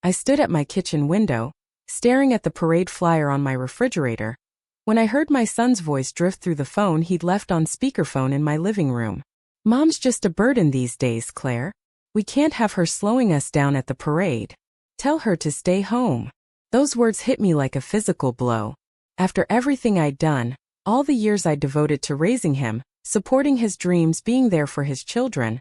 I stood at my kitchen window, staring at the parade flyer on my refrigerator, when I heard my son's voice drift through the phone he'd left on speakerphone in my living room. "Mom's just a burden these days, Claire. We can't have her slowing us down at the parade. Tell her to stay home." Those words hit me like a physical blow. After everything I'd done, all the years I'd devoted to raising him, supporting his dreams, being there for his children,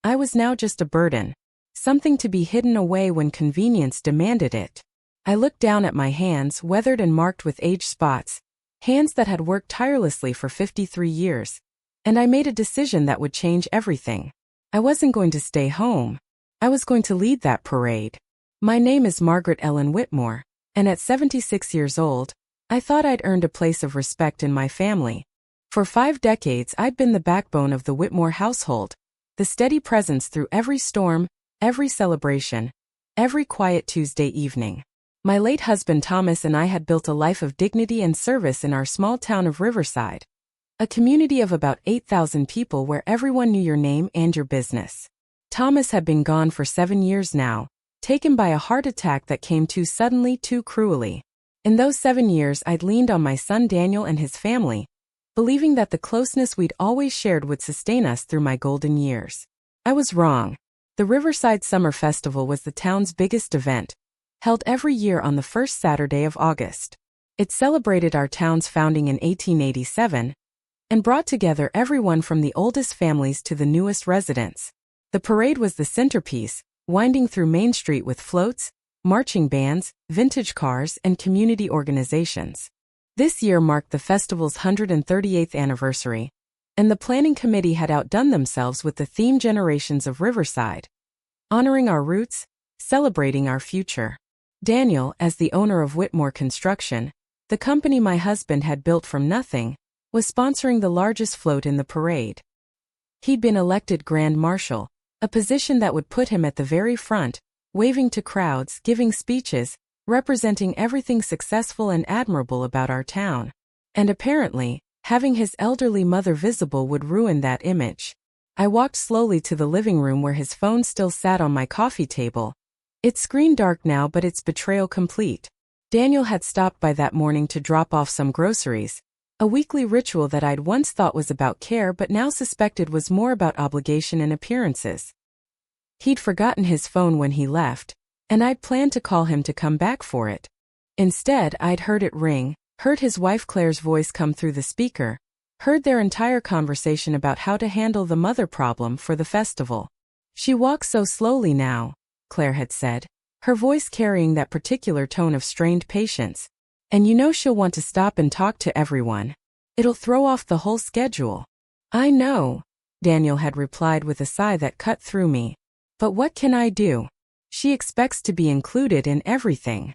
I was now just a burden. Something to be hidden away when convenience demanded it. I looked down at my hands, weathered and marked with age spots, hands that had worked tirelessly for 53 years. And I made a decision that would change everything. I wasn't going to stay home. I was going to lead that parade. My name is Margaret Ellen Whitmore, and at 76 years old, I thought I'd earned a place of respect in my family. For 5 decades I'd been the backbone of the Whitmore household, the steady presence through every storm, every celebration, every quiet Tuesday evening. My late husband Thomas and I had built a life of dignity and service in our small town of Riverside, a community of about 8,000 people where everyone knew your name and your business. Thomas had been gone for 7 years now, taken by a heart attack that came too suddenly, too cruelly. In those 7 years I'd leaned on my son Daniel and his family, believing that the closeness we'd always shared would sustain us through my golden years. I was wrong. The Riverside Summer Festival was the town's biggest event, held every year on the first Saturday of August. It celebrated our town's founding in 1887 and brought together everyone from the oldest families to the newest residents. The parade was the centerpiece, winding through Main Street with floats, marching bands, vintage cars, and community organizations. This year marked the festival's 138th anniversary, and the planning committee had outdone themselves with the theme Generations of Riverside, honoring our roots, celebrating our future. Daniel, as the owner of Whitmore Construction, the company my husband had built from nothing, was sponsoring the largest float in the parade. He'd been elected Grand Marshal, a position that would put him at the very front, waving to crowds, giving speeches, representing everything successful and admirable about our town. And apparently, having his elderly mother visible would ruin that image. I walked slowly to the living room where his phone still sat on my coffee table. Its screen dark now, but its betrayal complete. Daniel had stopped by that morning to drop off some groceries, a weekly ritual that I'd once thought was about care but now suspected was more about obligation and appearances. He'd forgotten his phone when he left, and I'd planned to call him to come back for it. Instead, I'd heard it ring, heard his wife Claire's voice come through the speaker, heard their entire conversation about how to handle the mother problem for the festival. "She walks so slowly now," Claire had said, her voice carrying that particular tone of strained patience. "And you know she'll want to stop and talk to everyone. It'll throw off the whole schedule." "I know," Daniel had replied with a sigh that cut through me. "But what can I do? She expects to be included in everything.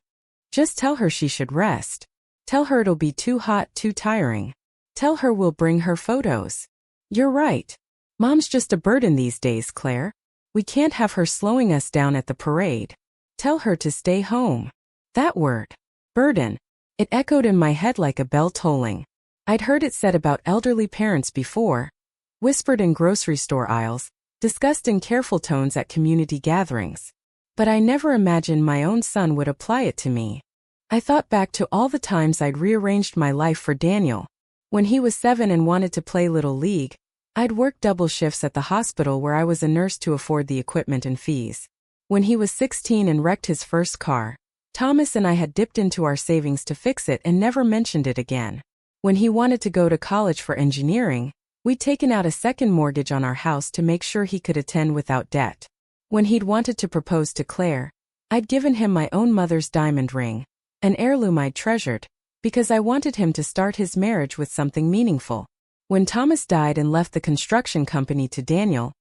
Just tell her she should rest. Tell her it'll be too hot, too tiring. Tell her we'll bring her photos." "You're right. Mom's just a burden these days, Claire. We can't have her slowing us down at the parade. Tell her to stay home." That word, burden, it echoed in my head like a bell tolling. I'd heard it said about elderly parents before, whispered in grocery store aisles, discussed in careful tones at community gatherings. But I never imagined my own son would apply it to me. I thought back to all the times I'd rearranged my life for Daniel. When he was 7 and wanted to play Little League, I'd worked double shifts at the hospital where I was a nurse to afford the equipment and fees. When he was 16 and wrecked his first car, Thomas and I had dipped into our savings to fix it and never mentioned it again. When he wanted to go to college for engineering, we'd taken out a second mortgage on our house to make sure he could attend without debt. When he'd wanted to propose to Claire, I'd given him my own mother's diamond ring, an heirloom I'd treasured, because I wanted him to start his marriage with something meaningful. When Thomas died and left the construction company to Daniel,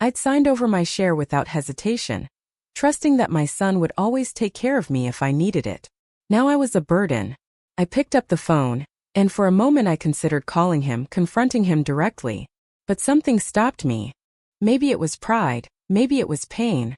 I'd signed over my share without hesitation, trusting that my son would always take care of me if I needed it. Now I was a burden. I picked up the phone, and for a moment I considered calling him, confronting him directly. But something stopped me. Maybe it was pride, maybe it was pain,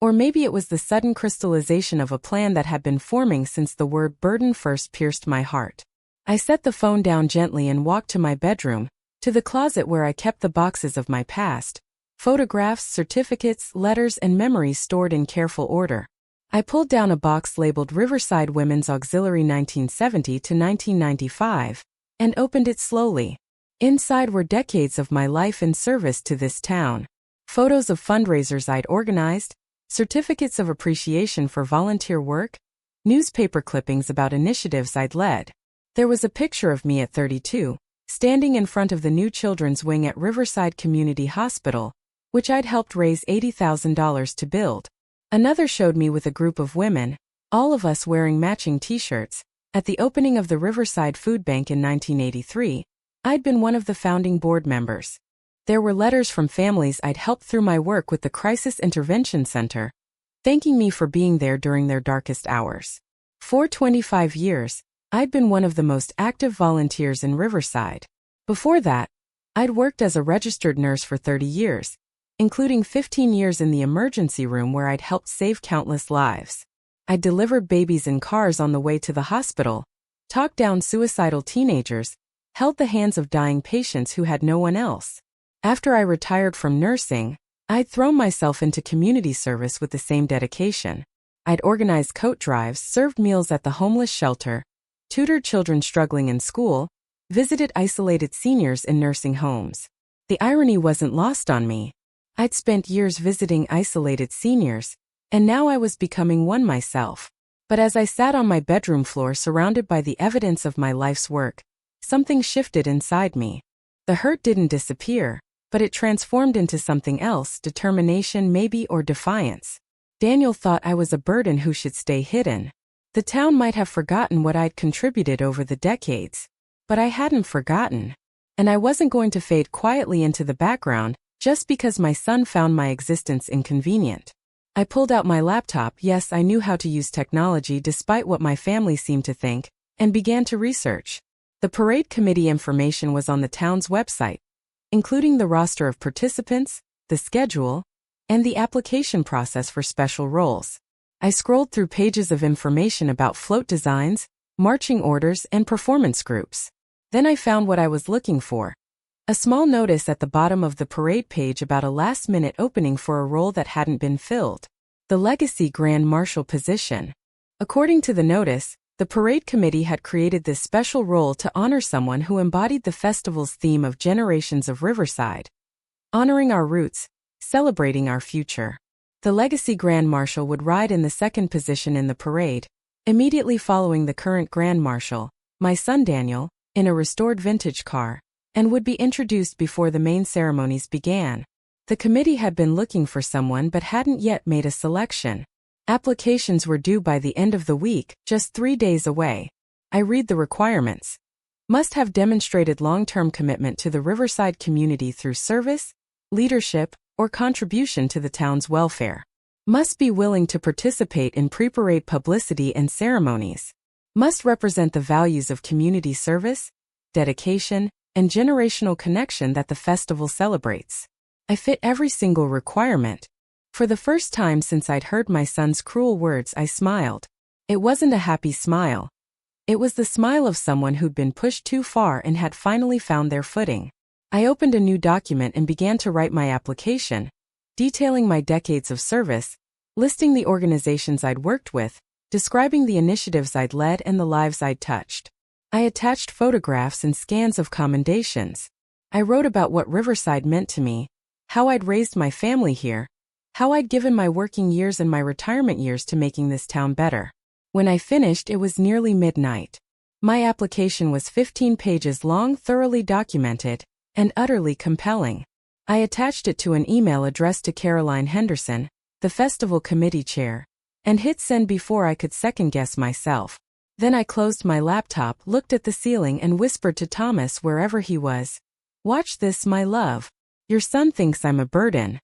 or maybe it was the sudden crystallization of a plan that had been forming since the word burden first pierced my heart. I set the phone down gently and walked to my bedroom, to the closet where I kept the boxes of my past, photographs, certificates, letters, and memories stored in careful order. I pulled down a box labeled Riverside Women's Auxiliary 1970 to 1995 and opened it slowly. Inside were decades of my life in service to this town. Photos of fundraisers I'd organized, certificates of appreciation for volunteer work, newspaper clippings about initiatives I'd led. There was a picture of me at 32, standing in front of the new children's wing at Riverside Community Hospital, which I'd helped raise $80,000 to build. Another showed me with a group of women, all of us wearing matching t-shirts, at the opening of the Riverside Food Bank in 1983. I'd been one of the founding board members. There were letters from families I'd helped through my work with the Crisis Intervention Center, thanking me for being there during their darkest hours. For 25 years, I'd been one of the most active volunteers in Riverside. Before that, I'd worked as a registered nurse for 30 years, including 15 years in the emergency room where I'd helped save countless lives. I'd delivered babies in cars on the way to the hospital, talked down suicidal teenagers, held the hands of dying patients who had no one else. After I retired from nursing, I'd thrown myself into community service with the same dedication. I'd organized coat drives, served meals at the homeless shelter, tutored children struggling in school, visited isolated seniors in nursing homes. The irony wasn't lost on me. I'd spent years visiting isolated seniors, and now I was becoming one myself. But as I sat on my bedroom floor surrounded by the evidence of my life's work, something shifted inside me. The hurt didn't disappear, but it transformed into something else, determination maybe, or defiance. Daniel thought I was a burden who should stay hidden. The town might have forgotten what I'd contributed over the decades, but I hadn't forgotten. And I wasn't going to fade quietly into the background just because my son found my existence inconvenient. I pulled out my laptop, yes, I knew how to use technology despite what my family seemed to think, and began to research. The parade committee information was on the town's website, including the roster of participants, the schedule, and the application process for special roles. I scrolled through pages of information about float designs, marching orders, and performance groups. Then I found what I was looking for. A small notice at the bottom of the parade page about a last-minute opening for a role that hadn't been filled. The Legacy Grand Marshal position. According to the notice, the parade committee had created this special role to honor someone who embodied the festival's theme of generations of Riverside. Honoring our roots, celebrating our future. The Legacy Grand Marshal would ride in the second position in the parade, immediately following the current Grand Marshal, my son Daniel, in a restored vintage car, and would be introduced before the main ceremonies began. The committee had been looking for someone but hadn't yet made a selection. Applications were due by the end of the week, just 3 days away. I read the requirements. Must have demonstrated long-term commitment to the Riverside community through service, leadership, or contribution to the town's welfare. Must be willing to participate in pre-parade publicity and ceremonies. Must represent the values of community service, dedication, and generational connection that the festival celebrates. I fit every single requirement. For the first time since I'd heard my son's cruel words, I smiled. It wasn't a happy smile. It was the smile of someone who'd been pushed too far and had finally found their footing. I opened a new document and began to write my application, detailing my decades of service, listing the organizations I'd worked with, describing the initiatives I'd led and the lives I'd touched. I attached photographs and scans of commendations. I wrote about what Riverside meant to me, how I'd raised my family here, how I'd given my working years and my retirement years to making this town better. When I finished, it was nearly midnight. My application was 15 pages long, thoroughly documented, and utterly compelling. I attached it to an email addressed to Caroline Henderson, the festival committee chair, and hit send before I could second-guess myself. Then I closed my laptop, looked at the ceiling, and whispered to Thomas wherever he was, "Watch this, my love. Your son thinks I'm a burden.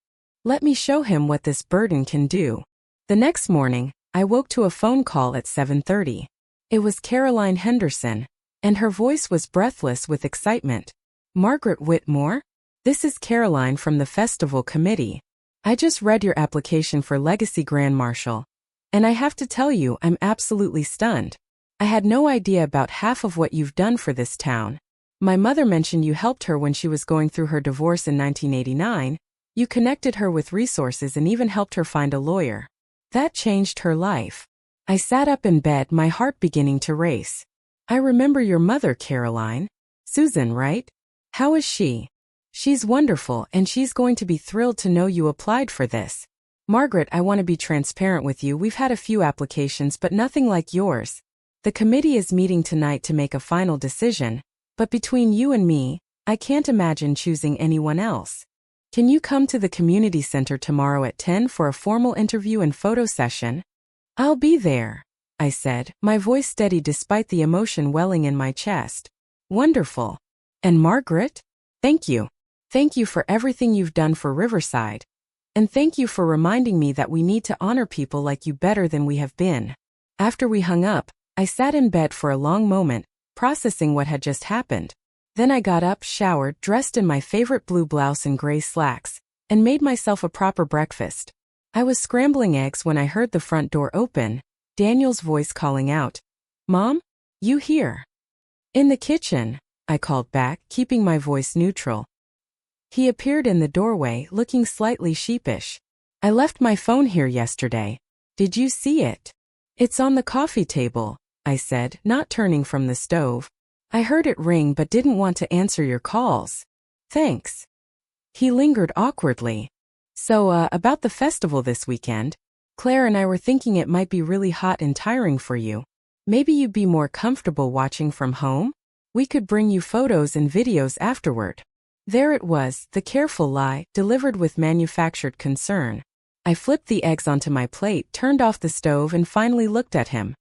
Let me show him what this burden can do." The next morning, I woke to a phone call at 7:30. It was Caroline Henderson, and her voice was breathless with excitement. "Margaret Whitmore? This is Caroline from the festival committee. I just read your application for Legacy Grand Marshal, and I have to tell you, I'm absolutely stunned. I had no idea about half of what you've done for this town. My mother mentioned you helped her when she was going through her divorce in 1989, you connected her with resources and even helped her find a lawyer. That changed her life. I sat up in bed, my heart beginning to race. I remember your mother, Caroline. Susan, right? How is she? She's wonderful, and she's going to be thrilled to know you applied for this. Margaret, I want to be transparent with you. We've had a few applications, but nothing like yours. The committee is meeting tonight to make a final decision, but between you and me, I can't imagine choosing anyone else. Can you come to the community center tomorrow at 10 for a formal interview and photo session? I'll be there, I said, my voice steady despite the emotion welling in my chest. Wonderful. And Margaret? Thank you. Thank you for everything you've done for Riverside. And thank you for reminding me that we need to honor people like you better than we have been. After we hung up, I sat in bed for a long moment, processing what had just happened. Then I got up, showered, dressed in my favorite blue blouse and gray slacks, and made myself a proper breakfast. I was scrambling eggs when I heard the front door open, Daniel's voice calling out, "Mom? You here?" "In the kitchen," I called back, keeping my voice neutral. He appeared in the doorway, looking slightly sheepish. "I left my phone here yesterday. Did you see it?" "It's on the coffee table," I said, not turning from the stove. "I heard it ring but didn't want to answer your calls." "Thanks." He lingered awkwardly. "So, about the festival this weekend, Claire and I were thinking it might be really hot and tiring for you. Maybe you'd be more comfortable watching from home? We could bring you photos and videos afterward." There it was, the careful lie, delivered with manufactured concern. I flipped the eggs onto my plate, turned off the stove, and finally looked at him.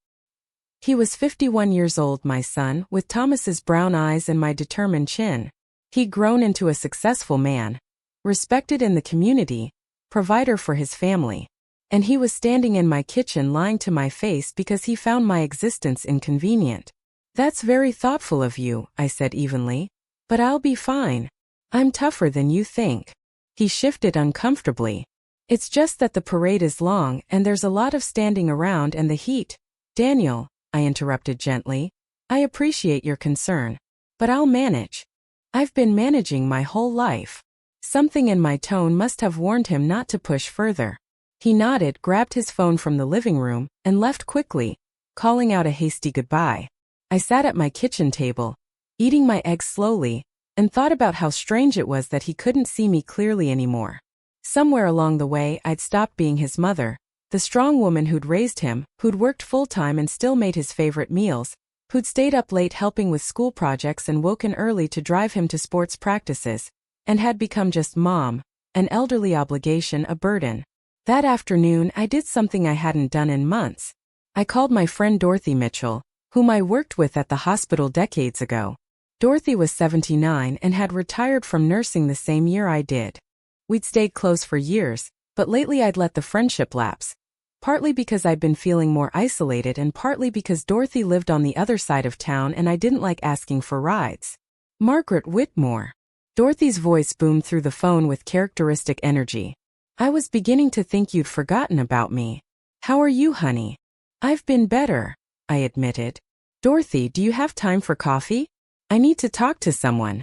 He was 51 years old, my son, with Thomas's brown eyes and my determined chin. He'd grown into a successful man, respected in the community, provider for his family. And he was standing in my kitchen lying to my face because he found my existence inconvenient. "That's very thoughtful of you," I said evenly. "But I'll be fine. I'm tougher than you think." He shifted uncomfortably. "It's just that the parade is long and there's a lot of standing around and the heat." "Daniel," I interrupted gently, "I appreciate your concern. But I'll manage. I've been managing my whole life." Something in my tone must have warned him not to push further. He nodded, grabbed his phone from the living room, and left quickly, calling out a hasty goodbye. I sat at my kitchen table, eating my eggs slowly, and thought about how strange it was that he couldn't see me clearly anymore. Somewhere along the way, I'd stopped being his mother, the strong woman who'd raised him, who'd worked full-time and still made his favorite meals, who'd stayed up late helping with school projects and woken early to drive him to sports practices, and had become just mom, an elderly obligation, a burden. That afternoon, I did something I hadn't done in months. I called my friend Dorothy Mitchell, whom I worked with at the hospital decades ago. Dorothy was 79 and had retired from nursing the same year I did. We'd stayed close for years, but lately I'd let the friendship lapse. Partly because I'd been feeling more isolated and partly because Dorothy lived on the other side of town and I didn't like asking for rides. "Margaret Whitmore." Dorothy's voice boomed through the phone with characteristic energy. "I was beginning to think you'd forgotten about me. How are you, honey?" "I've been better," I admitted. "Dorothy, do you have time for coffee? I need to talk to someone."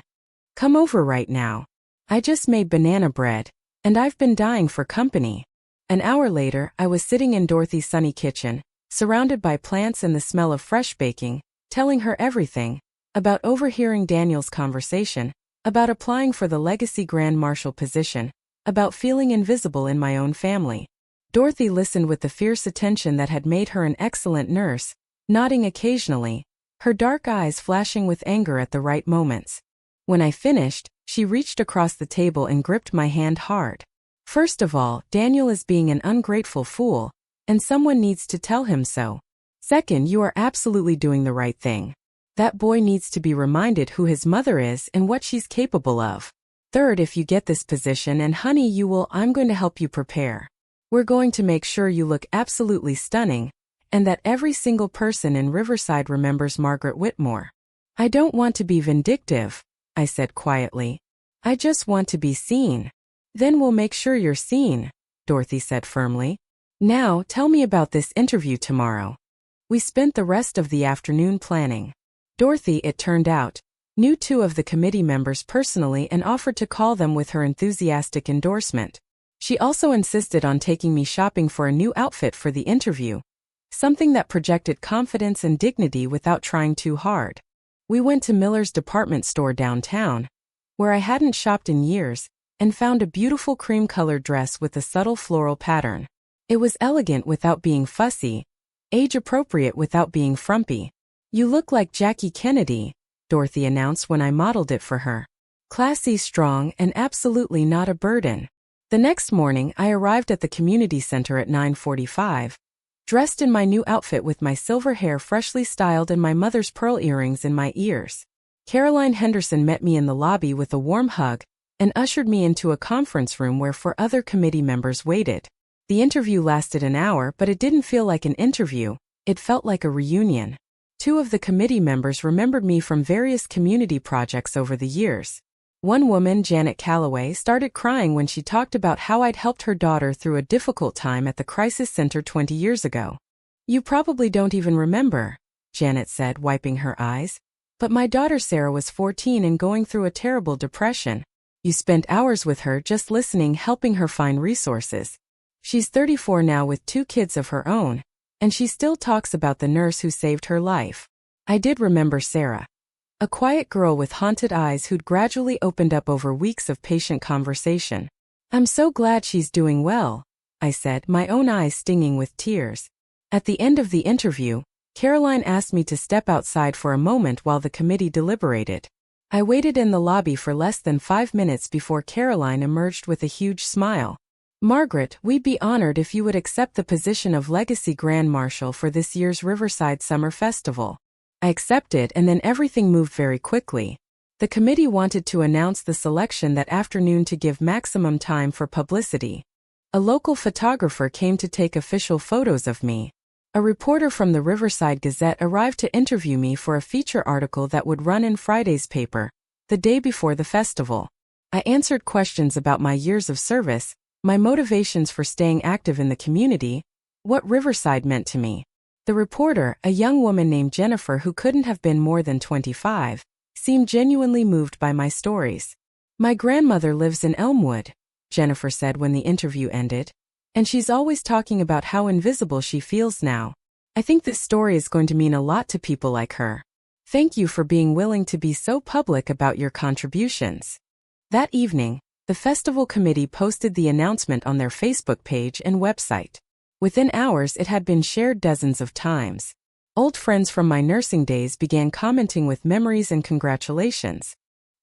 "Come over right now. I just made banana bread, and I've been dying for company." An hour later, I was sitting in Dorothy's sunny kitchen, surrounded by plants and the smell of fresh baking, telling her everything, about overhearing Daniel's conversation, about applying for the Legacy Grand Marshal position, about feeling invisible in my own family. Dorothy listened with the fierce attention that had made her an excellent nurse, nodding occasionally, her dark eyes flashing with anger at the right moments. When I finished, she reached across the table and gripped my hand hard. "First of all, Daniel is being an ungrateful fool, and someone needs to tell him so. Second, you are absolutely doing the right thing. That boy needs to be reminded who his mother is and what she's capable of. Third, if you get this position, and honey, I'm going to help you prepare. We're going to make sure you look absolutely stunning, and that every single person in Riverside remembers Margaret Whitmore." "I don't want to be vindictive," I said quietly. "I just want to be seen." "Then we'll make sure you're seen," Dorothy said firmly. "Now, tell me about this interview tomorrow." We spent the rest of the afternoon planning. Dorothy, it turned out, knew 2 of the committee members personally and offered to call them with her enthusiastic endorsement. She also insisted on taking me shopping for a new outfit for the interview, something that projected confidence and dignity without trying too hard. We went to Miller's department store downtown, where I hadn't shopped in years, and found a beautiful cream-colored dress with a subtle floral pattern. It was elegant without being fussy, age-appropriate without being frumpy. "You look like Jackie Kennedy," Dorothy announced when I modeled it for her. Classy, strong, and absolutely not a burden. The next morning, I arrived at the community center at 9:45, dressed in my new outfit with my silver hair freshly styled and my mother's pearl earrings in my ears. Caroline Henderson met me in the lobby with a warm hug and ushered me into a conference room where 4 other committee members waited. The interview lasted an hour, but it didn't feel like an interview, it felt like a reunion. 2 of the committee members remembered me from various community projects over the years. One woman, Janet Calloway, started crying when she talked about how I'd helped her daughter through a difficult time at the crisis center 20 years ago. "You probably don't even remember," Janet said, wiping her eyes. "But my daughter Sarah was 14 and going through a terrible depression. You spent hours with her just listening, helping her find resources. She's 34 now with 2 kids of her own, and she still talks about the nurse who saved her life." I did remember Sarah. A quiet girl with haunted eyes who'd gradually opened up over weeks of patient conversation. "I'm so glad she's doing well," I said, my own eyes stinging with tears. At the end of the interview, Caroline asked me to step outside for a moment while the committee deliberated. I waited in the lobby for less than 5 minutes before Caroline emerged with a huge smile. "Margaret, we'd be honored if you would accept the position of Legacy Grand Marshal for this year's Riverside Summer Festival." I accepted, and then everything moved very quickly. The committee wanted to announce the selection that afternoon to give maximum time for publicity. A local photographer came to take official photos of me. A reporter from the Riverside Gazette arrived to interview me for a feature article that would run in Friday's paper, the day before the festival. I answered questions about my years of service, my motivations for staying active in the community, what Riverside meant to me. The reporter, a young woman named Jennifer who couldn't have been more than 25, seemed genuinely moved by my stories. "My grandmother lives in Elmwood," Jennifer said when the interview ended, "and she's always talking about how invisible she feels now. I think this story is going to mean a lot to people like her. Thank you for being willing to be so public about your contributions." That evening, the festival committee posted the announcement on their Facebook page and website. Within hours, it had been shared dozens of times. Old friends from my nursing days began commenting with memories and congratulations.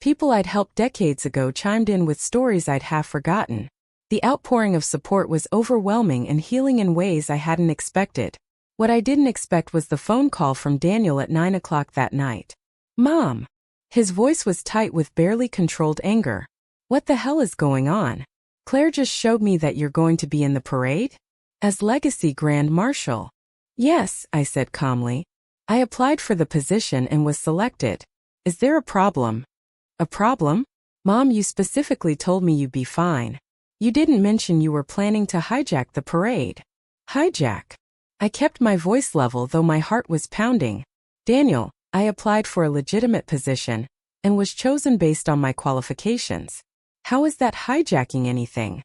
People I'd helped decades ago chimed in with stories I'd half forgotten. The outpouring of support was overwhelming and healing in ways I hadn't expected. What I didn't expect was the phone call from Daniel at 9 o'clock that night. "Mom." His voice was tight with barely controlled anger. "What the hell is going on? Claire just showed me that you're going to be in the parade? As Legacy Grand Marshal." "Yes," I said calmly. "I applied for the position and was selected. Is there a problem?" "A problem? Mom, you specifically told me you'd be fine. You didn't mention you were planning to hijack the parade." "Hijack?" I kept my voice level though my heart was pounding. "Daniel, I applied for a legitimate position and was chosen based on my qualifications. How is that hijacking anything?"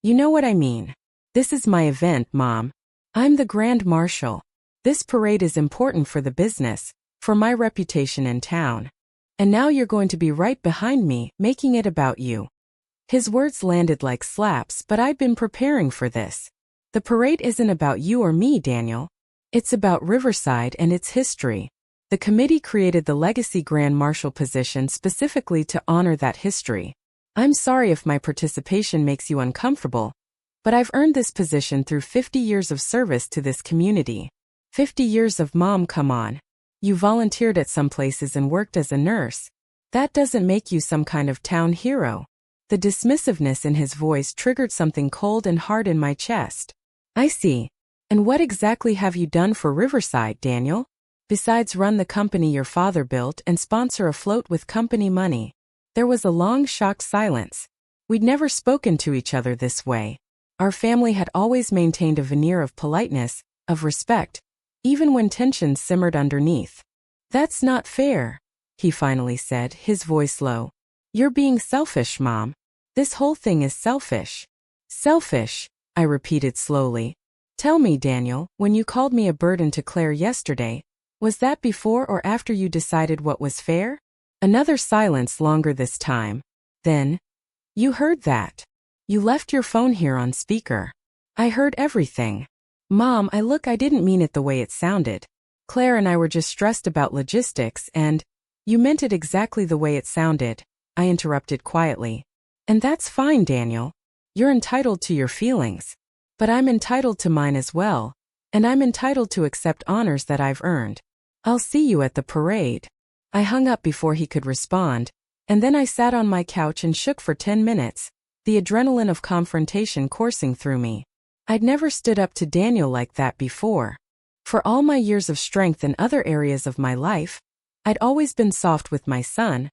"You know what I mean. This is my event, Mom. I'm the Grand Marshal. This parade is important for the business, for my reputation in town. And now you're going to be right behind me, making it about you." His words landed like slaps, but I'd been preparing for this. "The parade isn't about you or me, Daniel. It's about Riverside and its history. The committee created the Legacy Grand Marshal position specifically to honor that history. I'm sorry if my participation makes you uncomfortable, but I've earned this position through 50 years of service to this community." 50 years of Mom, come on. You volunteered at some places and worked as a nurse. That doesn't make you some kind of town hero. The dismissiveness in his voice triggered something cold and hard in my chest. "I see. And what exactly have you done for Riverside, Daniel? Besides run the company your father built and sponsor a float with company money?" There was a long, shocked silence. We'd never spoken to each other this way. Our family had always maintained a veneer of politeness, of respect, even when tensions simmered underneath. "That's not fair," he finally said, his voice low. "You're being selfish, Mom. This whole thing is selfish." Selfish, I repeated slowly. Tell me, Daniel, when you called me a burden to Claire yesterday, was that before or after you decided what was fair? Another silence, longer this time. Then, you heard that. You left your phone here on speaker. I heard everything. Mom, I didn't mean it the way it sounded. Claire and I were just stressed about logistics and, you meant it exactly the way it sounded, I interrupted quietly. And that's fine, Daniel. You're entitled to your feelings. But I'm entitled to mine as well, and I'm entitled to accept honors that I've earned. I'll see you at the parade. I hung up before he could respond, and then I sat on my couch and shook for 10 minutes, the adrenaline of confrontation coursing through me. I'd never stood up to Daniel like that before. For all my years of strength in other areas of my life, I'd always been soft with my son,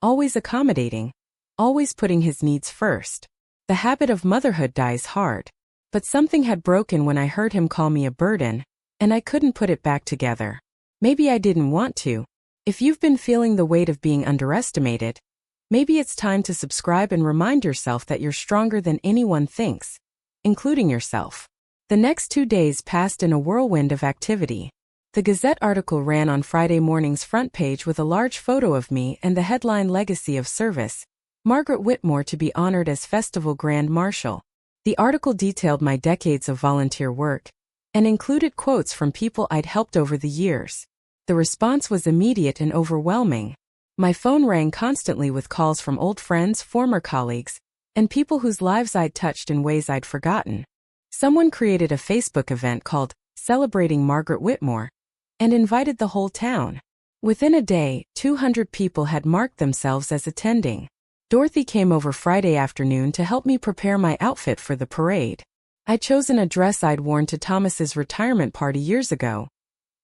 always accommodating, always putting his needs first. The habit of motherhood dies hard. But something had broken when I heard him call me a burden, and I couldn't put it back together. Maybe I didn't want to. If you've been feeling the weight of being underestimated, maybe it's time to subscribe and remind yourself that you're stronger than anyone thinks, including yourself. The next 2 days passed in a whirlwind of activity. The Gazette article ran on Friday morning's front page with a large photo of me and the headline Legacy of Service, Margaret Whitmore to be honored as Festival Grand Marshal. The article detailed my decades of volunteer work and included quotes from people I'd helped over the years. The response was immediate and overwhelming. My phone rang constantly with calls from old friends, former colleagues, and people whose lives I'd touched in ways I'd forgotten. Someone created a Facebook event called Celebrating Margaret Whitmore and invited the whole town. Within a day, 200 people had marked themselves as attending. Dorothy came over Friday afternoon to help me prepare my outfit for the parade. I'd chosen a dress I'd worn to Thomas's retirement party years ago.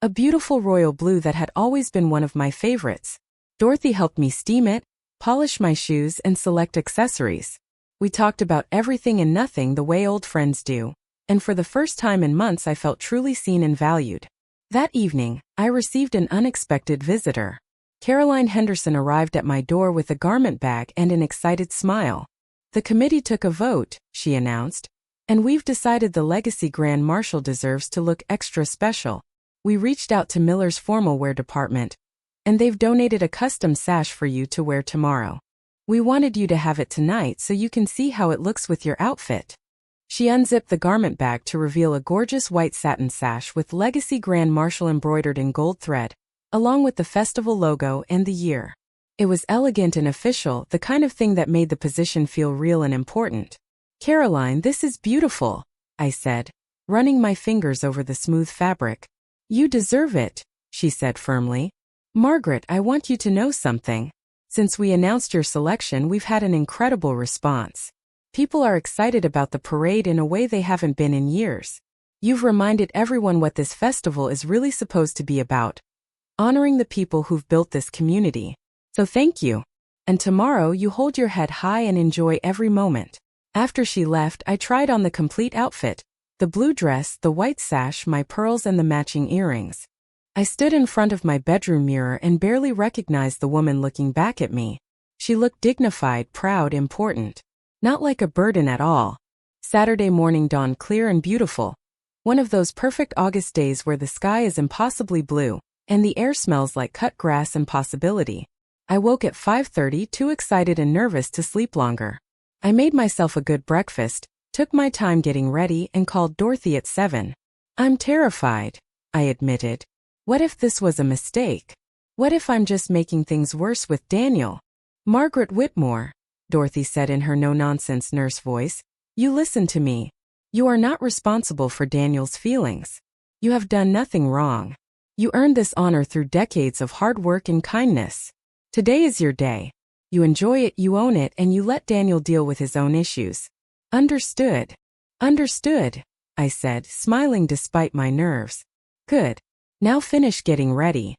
A beautiful royal blue that had always been one of my favorites. Dorothy helped me steam it, polish my shoes, and select accessories. We talked about everything and nothing the way old friends do, and for the first time in months I felt truly seen and valued. That evening, I received an unexpected visitor. Caroline Henderson arrived at my door with a garment bag and an excited smile. The committee took a vote, she announced, and we've decided the Legacy Grand Marshal deserves to look extra special. We reached out to Miller's formal wear department, and they've donated a custom sash for you to wear tomorrow. We wanted you to have it tonight so you can see how it looks with your outfit. She unzipped the garment bag to reveal a gorgeous white satin sash with Legacy Grand Marshal embroidered in gold thread, along with the festival logo and the year. It was elegant and official, the kind of thing that made the position feel real and important. Caroline, this is beautiful, I said, running my fingers over the smooth fabric. You deserve it, she said firmly. Margaret, I want you to know something. Since we announced your selection, we've had an incredible response. People are excited about the parade in a way they haven't been in years. You've reminded everyone what this festival is really supposed to be about. Honoring the people who've built this community. So thank you. And tomorrow you hold your head high and enjoy every moment. After she left, I tried on the complete outfit, the blue dress, the white sash, my pearls, and the matching earrings. I stood in front of my bedroom mirror and barely recognized the woman looking back at me. She looked dignified, proud, important. Not like a burden at all. Saturday morning dawned clear and beautiful. One of those perfect August days where the sky is impossibly blue, and the air smells like cut grass and possibility. I woke at 5:30, too excited and nervous to sleep longer. I made myself a good breakfast, took my time getting ready, and called Dorothy at 7. I'm terrified, I admitted. What if this was a mistake? What if I'm just making things worse with Daniel? Margaret Whitmore, Dorothy said in her no-nonsense nurse voice, you listen to me. You are not responsible for Daniel's feelings. You have done nothing wrong. You earned this honor through decades of hard work and kindness. Today is your day. You enjoy it, you own it, and you let Daniel deal with his own issues. Understood. Understood, I said, smiling despite my nerves. Good. Now finish getting ready.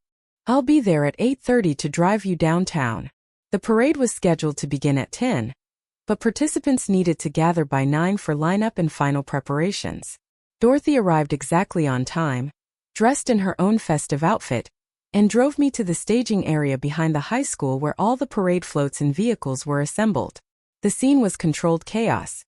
I'll be there at 8:30 to drive you downtown. The parade was scheduled to begin at 10, but participants needed to gather by 9 for lineup and final preparations. Dorothy arrived exactly on time, dressed in her own festive outfit, and drove me to the staging area behind the high school where all the parade floats and vehicles were assembled. The scene was controlled chaos.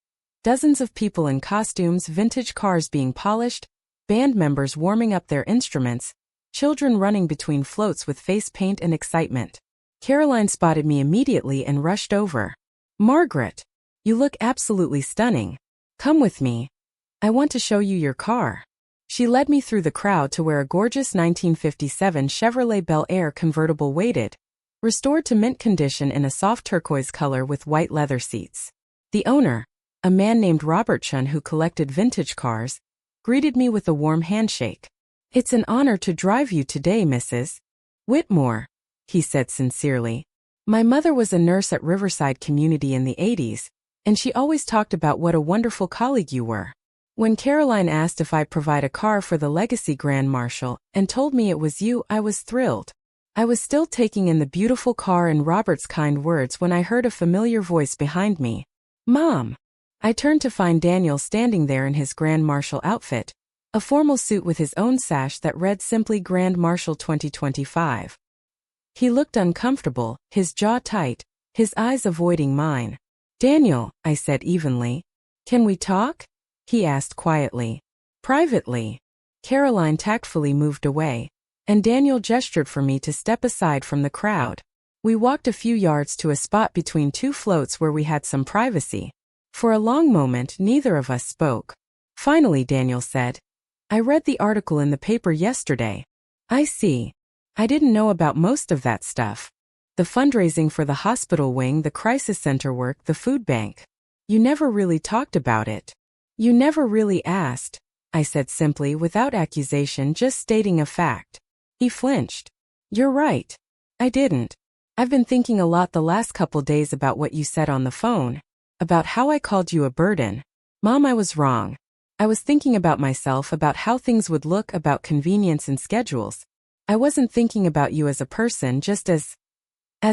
Dozens of people in costumes, vintage cars being polished, band members warming up their instruments, children running between floats with face paint and excitement. Caroline spotted me immediately and rushed over. "Margaret, you look absolutely stunning. Come with me. I want to show you your car." She led me through the crowd to where a gorgeous 1957 Chevrolet Bel Air convertible waited, restored to mint condition in a soft turquoise color with white leather seats. The owner, a man named Robertson who collected vintage cars, greeted me with a warm handshake. "It's an honor to drive you today, Mrs. Whitmore," he said sincerely. "My mother was a nurse at Riverside Community in the 80s, and she always talked about what a wonderful colleague you were." When Caroline asked if I'd provide a car for the Legacy Grand Marshal and told me it was you, I was thrilled. I was still taking in the beautiful car and Robert's kind words when I heard a familiar voice behind me. "Mom!" I turned to find Daniel standing there in his Grand Marshal outfit, a formal suit with his own sash that read simply Grand Marshal 2025. He looked uncomfortable, his jaw tight, his eyes avoiding mine. "Daniel," I said evenly. "Can we talk?" he asked quietly. "Privately." Caroline tactfully moved away, and Daniel gestured for me to step aside from the crowd. We walked a few yards to a spot between two floats where we had some privacy. For a long moment, neither of us spoke. Finally, Daniel said, "I read the article in the paper yesterday." "I see. I didn't know about most of that stuff. The fundraising for the hospital wing, the crisis center work, the food bank. You never really talked about it. You never really asked," I said simply without accusation, just stating a fact. He flinched. "You're right. I didn't. I've been thinking a lot the last couple days about what you said on the phone, about how I called you a burden. Mom, I was wrong. I was thinking about myself, about how things would look, about convenience and schedules. I wasn't thinking about you as a person, just as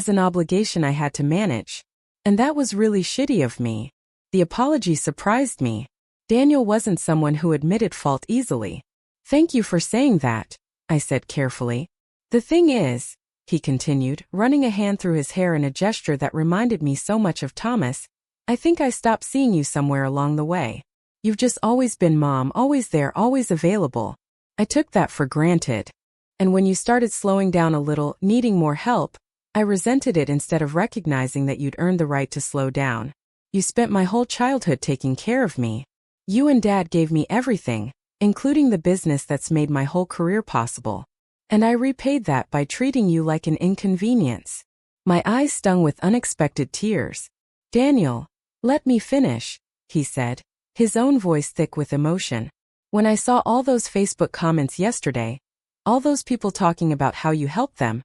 an obligation I had to manage. And that was really shitty of me." The apology surprised me. Daniel wasn't someone who admitted fault easily. "Thank you for saying that," I said carefully. "The thing is," he continued, running a hand through his hair in a gesture that reminded me so much of Thomas, "I think I stopped seeing you somewhere along the way. You've just always been Mom, always there, always available. I took that for granted. And when you started slowing down a little, needing more help, I resented it instead of recognizing that you'd earned the right to slow down. You spent my whole childhood taking care of me. You and Dad gave me everything, including the business that's made my whole career possible. And I repaid that by treating you like an inconvenience." My eyes stung with unexpected tears. "Daniel, let me finish," he said, his own voice thick with emotion. "When I saw all those Facebook comments yesterday, all those people talking about how you helped them,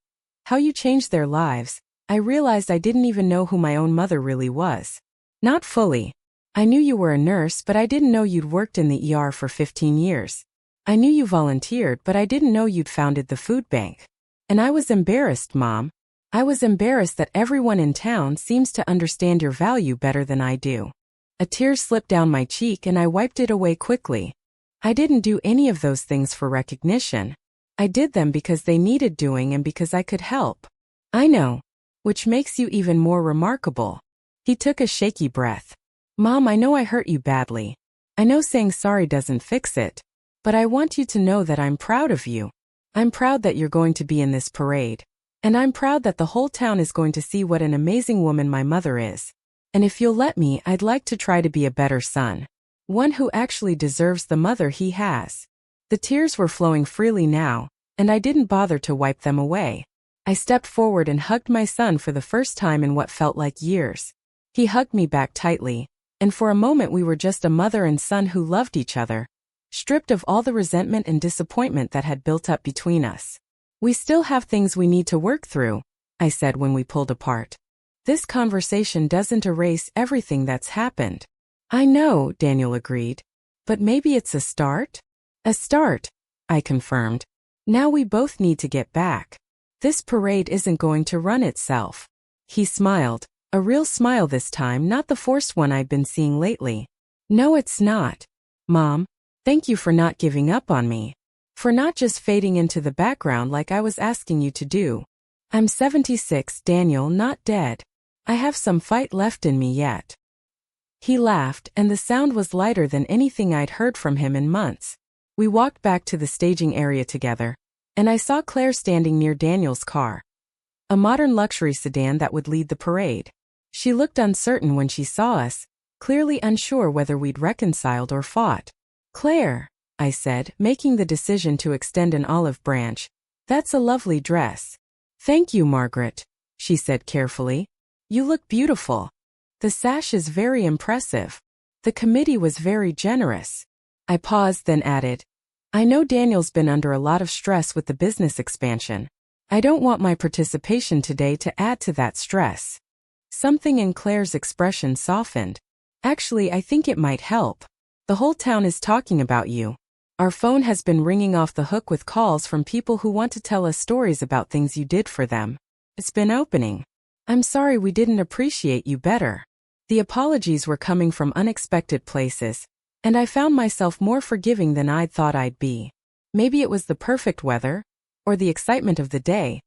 how you changed their lives, I realized I didn't even know who my own mother really was. Not fully. I knew you were a nurse, but I didn't know you'd worked in the ER for 15 years. I knew you volunteered, but I didn't know you'd founded the food bank. And I was embarrassed, Mom. I was embarrassed that everyone in town seems to understand your value better than I do." A tear slipped down my cheek and I wiped it away quickly. I didn't do any of those things for recognition. I did them because they needed doing and because I could help. "I know. Which makes you even more remarkable." He took a shaky breath. "Mom, I know I hurt you badly. I know saying sorry doesn't fix it. But I want you to know that I'm proud of you. I'm proud that you're going to be in this parade. And I'm proud that the whole town is going to see what an amazing woman my mother is. And if you'll let me, I'd like to try to be a better son. One who actually deserves the mother he has." The tears were flowing freely now, and I didn't bother to wipe them away. I stepped forward and hugged my son for the first time in what felt like years. He hugged me back tightly, and for a moment we were just a mother and son who loved each other, stripped of all the resentment and disappointment that had built up between us. "We still have things we need to work through," I said when we pulled apart. "This conversation doesn't erase everything that's happened." "I know," Daniel agreed. "But maybe it's a start?" "A start," I confirmed. "Now we both need to get back. This parade isn't going to run itself." He smiled, a real smile this time, not the forced one I'd been seeing lately. "No, it's not. Mom, thank you for not giving up on me. For not just fading into the background like I was asking you to do. I'm 76, Daniel, not dead. I have some fight left in me yet." He laughed, and the sound was lighter than anything I'd heard from him in months. We walked back to the staging area together, and I saw Claire standing near Daniel's car, a modern luxury sedan that would lead the parade. She looked uncertain when she saw us, clearly unsure whether we'd reconciled or fought. "Claire," I said, making the decision to extend an olive branch, "that's a lovely dress." "Thank you, Margaret," she said carefully. "You look beautiful. The sash is very impressive. The committee was very generous." I paused, then added, "I know Daniel's been under a lot of stress with the business expansion. I don't want my participation today to add to that stress." Something in Claire's expression softened. "Actually, I think it might help. The whole town is talking about you. Our phone has been ringing off the hook with calls from people who want to tell us stories about things you did for them. It's been opening. I'm sorry we didn't appreciate you better." The apologies were coming from unexpected places, and I found myself more forgiving than I'd thought I'd be. Maybe it was the perfect weather, or the excitement of the day,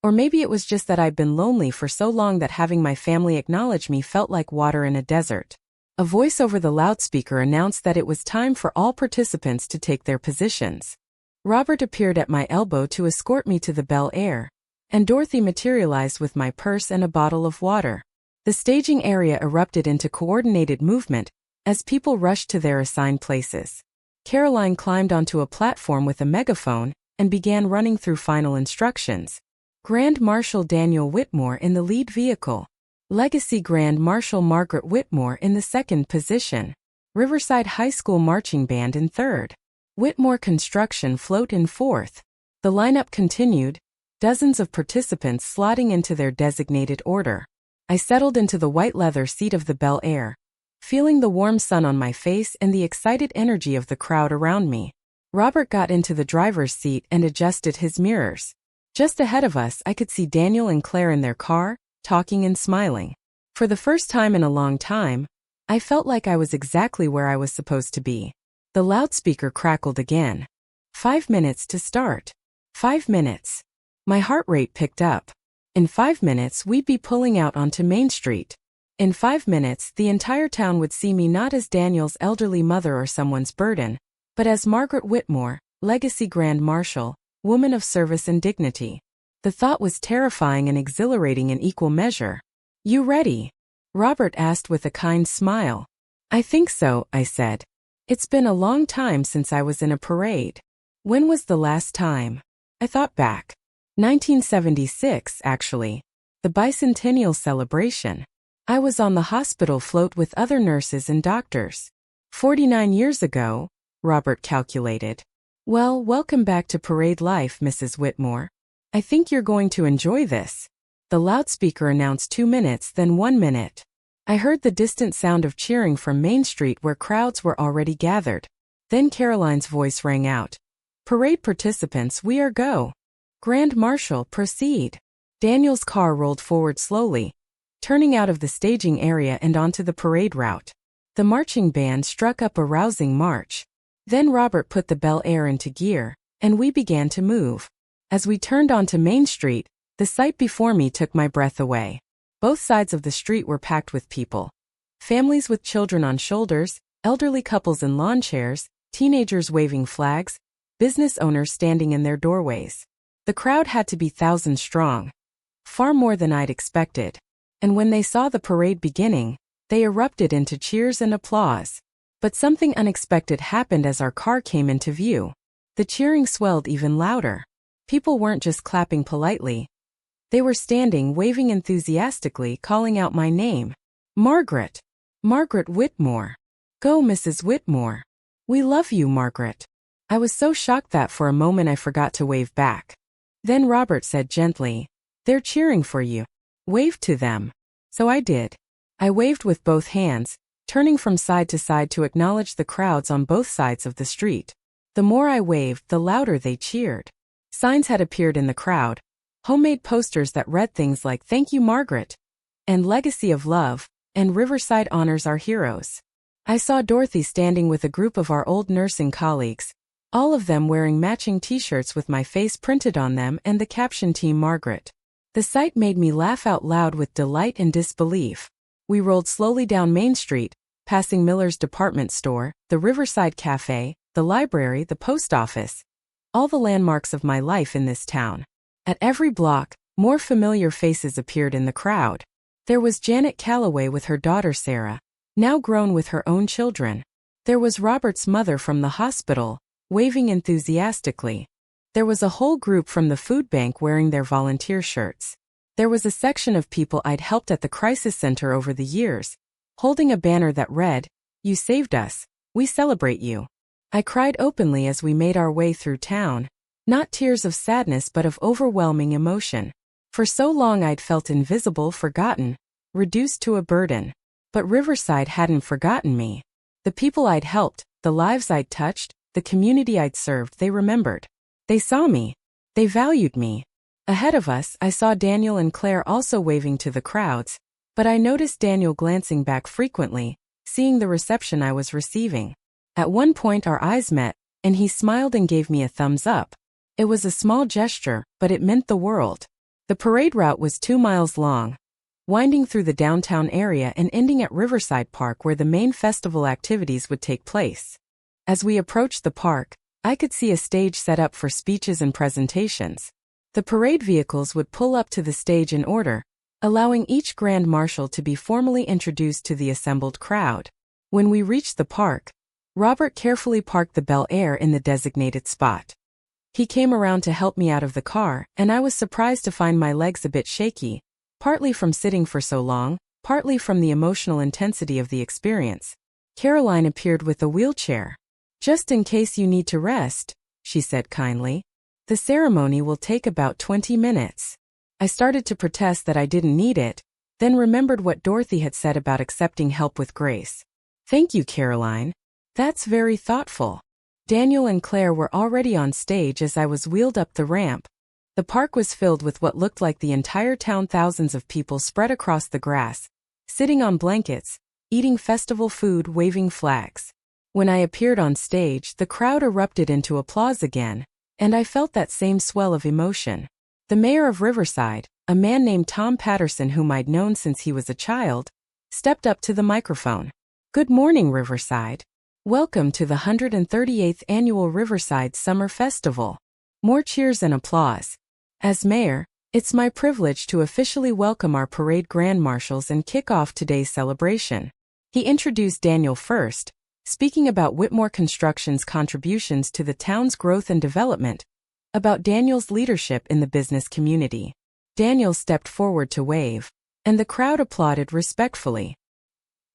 or maybe it was just that I'd been lonely for so long that having my family acknowledge me felt like water in a desert. A voice over the loudspeaker announced that it was time for all participants to take their positions. Robert appeared at my elbow to escort me to the Bel Air, and Dorothy materialized with my purse and a bottle of water. The staging area erupted into coordinated movement as people rushed to their assigned places. Caroline climbed onto a platform with a megaphone and began running through final instructions. Grand Marshal Daniel Whitmore in the lead vehicle. Legacy Grand Marshal Margaret Whitmore in the second position. Riverside High School Marching Band in third. Whitmore Construction Float in fourth. The lineup continued, dozens of participants slotting into their designated order. I settled into the white leather seat of the Bel Air, feeling the warm sun on my face and the excited energy of the crowd around me. Robert got into the driver's seat and adjusted his mirrors. Just ahead of us, I could see Daniel and Claire in their car, talking and smiling. For the first time in a long time, I felt like I was exactly where I was supposed to be. The loudspeaker crackled again. 5 minutes to start. 5 minutes. My heart rate picked up. In 5 minutes, we'd be pulling out onto Main Street. In 5 minutes, the entire town would see me not as Daniel's elderly mother or someone's burden, but as Margaret Whitmore, Legacy Grand Marshal, woman of service and dignity. The thought was terrifying and exhilarating in equal measure. "You ready?" Robert asked with a kind smile. "I think so," I said. "It's been a long time since I was in a parade." "When was the last time?" I thought back. 1976, actually. The bicentennial celebration. I was on the hospital float with other nurses and doctors. 49 years ago, Robert calculated. "Well, welcome back to parade life, Mrs. Whitmore. I think you're going to enjoy this." The loudspeaker announced 2 minutes, then 1 minute. I heard the distant sound of cheering from Main Street where crowds were already gathered. Then Caroline's voice rang out. "Parade participants, we are go. Grand Marshal, proceed." Daniel's car rolled forward slowly, turning out of the staging area and onto the parade route. The marching band struck up a rousing march. Then Robert put the Bel Air into gear, and we began to move. As we turned onto Main Street, the sight before me took my breath away. Both sides of the street were packed with people. Families with children on shoulders, elderly couples in lawn chairs, teenagers waving flags, business owners standing in their doorways. The crowd had to be thousands strong. Far more than I'd expected. And when they saw the parade beginning, they erupted into cheers and applause. But something unexpected happened as our car came into view. The cheering swelled even louder. People weren't just clapping politely. They were standing, waving enthusiastically, calling out my name. "Margaret! Margaret Whitmore! Go, Mrs. Whitmore! We love you, Margaret!" I was so shocked that for a moment I forgot to wave back. Then Robert said gently, "They're cheering for you. Wave to them." So I did. I waved with both hands, turning from side to side to acknowledge the crowds on both sides of the street. The more I waved, the louder they cheered. Signs had appeared in the crowd, homemade posters that read things like "Thank you, Margaret," and "Legacy of Love," and "Riverside honors our heroes." I saw Dorothy standing with a group of our old nursing colleagues, all of them wearing matching t-shirts with my face printed on them and the caption "Team Margaret." The sight made me laugh out loud with delight and disbelief. We rolled slowly down Main Street, passing Miller's department store, the Riverside Cafe, the library, the post office. All the landmarks of my life in this town. At every block, more familiar faces appeared in the crowd. There was Janet Calloway with her daughter Sarah, now grown with her own children. There was Robert's mother from the hospital, waving enthusiastically. There was a whole group from the food bank wearing their volunteer shirts. There was a section of people I'd helped at the crisis center over the years, holding a banner that read, "You saved us. We celebrate you." I cried openly as we made our way through town, not tears of sadness but of overwhelming emotion. For so long I'd felt invisible, forgotten, reduced to a burden. But Riverside hadn't forgotten me. The people I'd helped, the lives I'd touched, the community I'd served, they remembered. They saw me. They valued me. Ahead of us, I saw Daniel and Claire also waving to the crowds, but I noticed Daniel glancing back frequently, seeing the reception I was receiving. At one point our eyes met, and he smiled and gave me a thumbs up. It was a small gesture, but it meant the world. The parade route was 2 miles long, winding through the downtown area and ending at Riverside Park where the main festival activities would take place. As we approached the park, I could see a stage set up for speeches and presentations. The parade vehicles would pull up to the stage in order, allowing each Grand Marshal to be formally introduced to the assembled crowd. When we reached the park, Robert carefully parked the Bel Air in the designated spot. He came around to help me out of the car, and I was surprised to find my legs a bit shaky, partly from sitting for so long, partly from the emotional intensity of the experience. Caroline appeared with a wheelchair. "Just in case you need to rest," she said kindly. "The ceremony will take about 20 minutes. I started to protest that I didn't need it, then remembered what Dorothy had said about accepting help with grace. "Thank you, Caroline. That's very thoughtful." Daniel and Claire were already on stage as I was wheeled up the ramp. The park was filled with what looked like the entire town, thousands of people spread across the grass, sitting on blankets, eating festival food, waving flags. When I appeared on stage, the crowd erupted into applause again, and I felt that same swell of emotion. The mayor of Riverside, a man named Tom Patterson whom I'd known since he was a child, stepped up to the microphone. "Good morning, Riverside. Welcome to the 138th Annual Riverside Summer Festival." More cheers and applause. As mayor, it's my privilege to officially welcome our parade grand marshals and kick off today's celebration. He introduced Daniel first, speaking about Whitmore Construction's contributions to the town's growth and development, about Daniel's leadership in the business community. Daniel stepped forward to wave, and the crowd applauded respectfully.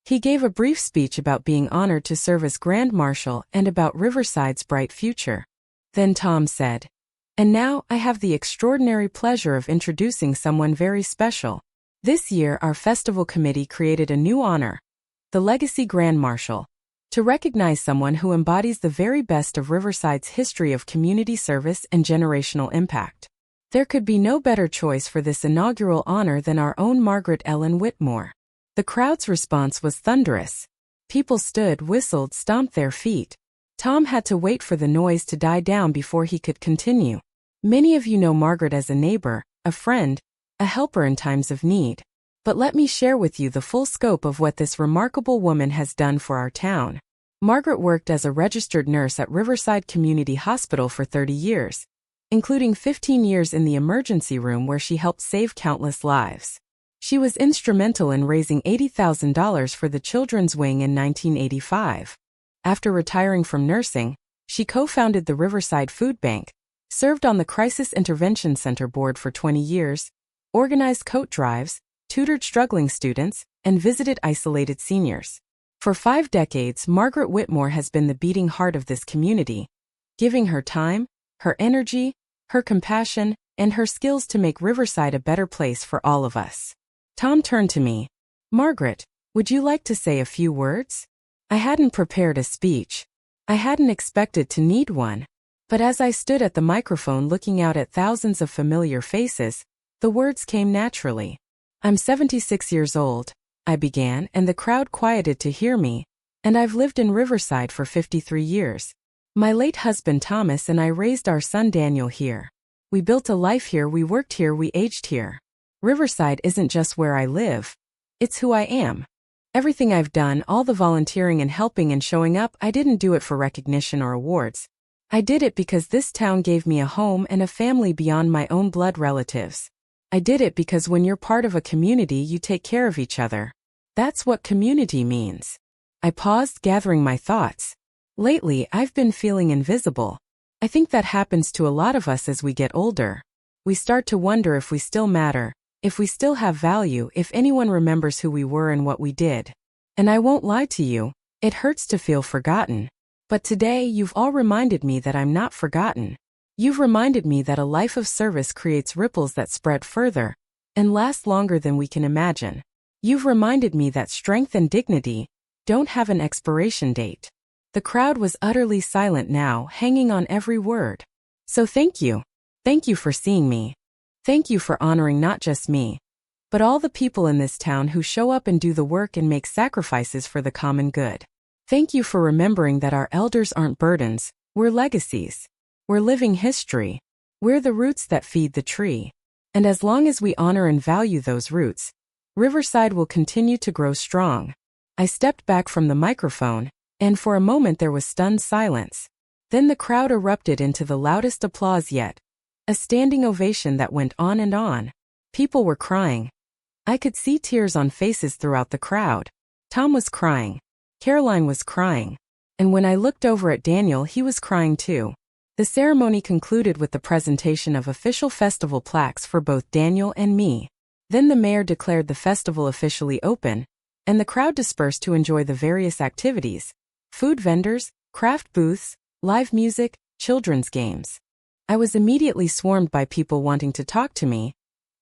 He gave a brief speech about being honored to serve as Grand Marshal and about Riverside's bright future. Then Tom said, "And now I have the extraordinary pleasure of introducing someone very special. This year our festival committee created a new honor, the Legacy Grand Marshal, to recognize someone who embodies the very best of Riverside's history of community service and generational impact. There could be no better choice for this inaugural honor than our own Margaret Ellen Whitmore." The crowd's response was thunderous. People stood, whistled, stomped their feet. Tom had to wait for the noise to die down before he could continue. "Many of you know Margaret as a neighbor, a friend, a helper in times of need. But let me share with you the full scope of what this remarkable woman has done for our town." Margaret worked as a registered nurse at Riverside Community Hospital for 30 years, including 15 years in the emergency room where she helped save countless lives. She was instrumental in raising $80,000 for the children's wing in 1985. After retiring from nursing, she co-founded the Riverside Food Bank, served on the Crisis Intervention Center board for 20 years, organized coat drives, tutored struggling students, and visited isolated seniors. For 5 decades, Margaret Whitmore has been the beating heart of this community, giving her time, her energy, her compassion, and her skills to make Riverside a better place for all of us. Tom turned to me. "Margaret, would you like to say a few words?" I hadn't prepared a speech. I hadn't expected to need one. But as I stood at the microphone looking out at thousands of familiar faces, the words came naturally. "I'm 76 years old," I began, and the crowd quieted to hear me, "and I've lived in Riverside for 53 years. My late husband Thomas and I raised our son Daniel here. We built a life here, we worked here, we aged here. Riverside isn't just where I live. It's who I am. Everything I've done, all the volunteering and helping and showing up, I didn't do it for recognition or awards. I did it because this town gave me a home and a family beyond my own blood relatives. I did it because when you're part of a community, you take care of each other. That's what community means. I paused, gathering my thoughts. Lately, I've been feeling invisible. I think that happens to a lot of us as we get older. We start to wonder if we still matter, if we still have value, if anyone remembers who we were and what we did. And I won't lie to you, it hurts to feel forgotten. But today, you've all reminded me that I'm not forgotten. You've reminded me that a life of service creates ripples that spread further and last longer than we can imagine. You've reminded me that strength and dignity don't have an expiration date. The crowd was utterly silent now, hanging on every word. So thank you. Thank you for seeing me. Thank you for honoring not just me, but all the people in this town who show up and do the work and make sacrifices for the common good. Thank you for remembering that our elders aren't burdens, we're legacies. We're living history. We're the roots that feed the tree. And as long as we honor and value those roots, Riverside will continue to grow strong. I stepped back from the microphone, and for a moment there was stunned silence. Then the crowd erupted into the loudest applause yet. A standing ovation that went on and on. People were crying. I could see tears on faces throughout the crowd. Tom was crying. Caroline was crying. And when I looked over at Daniel, he was crying too. The ceremony concluded with the presentation of official festival plaques for both Daniel and me. Then the mayor declared the festival officially open, and the crowd dispersed to enjoy the various activities: food vendors, craft booths, live music, children's games. I was immediately swarmed by people wanting to talk to me,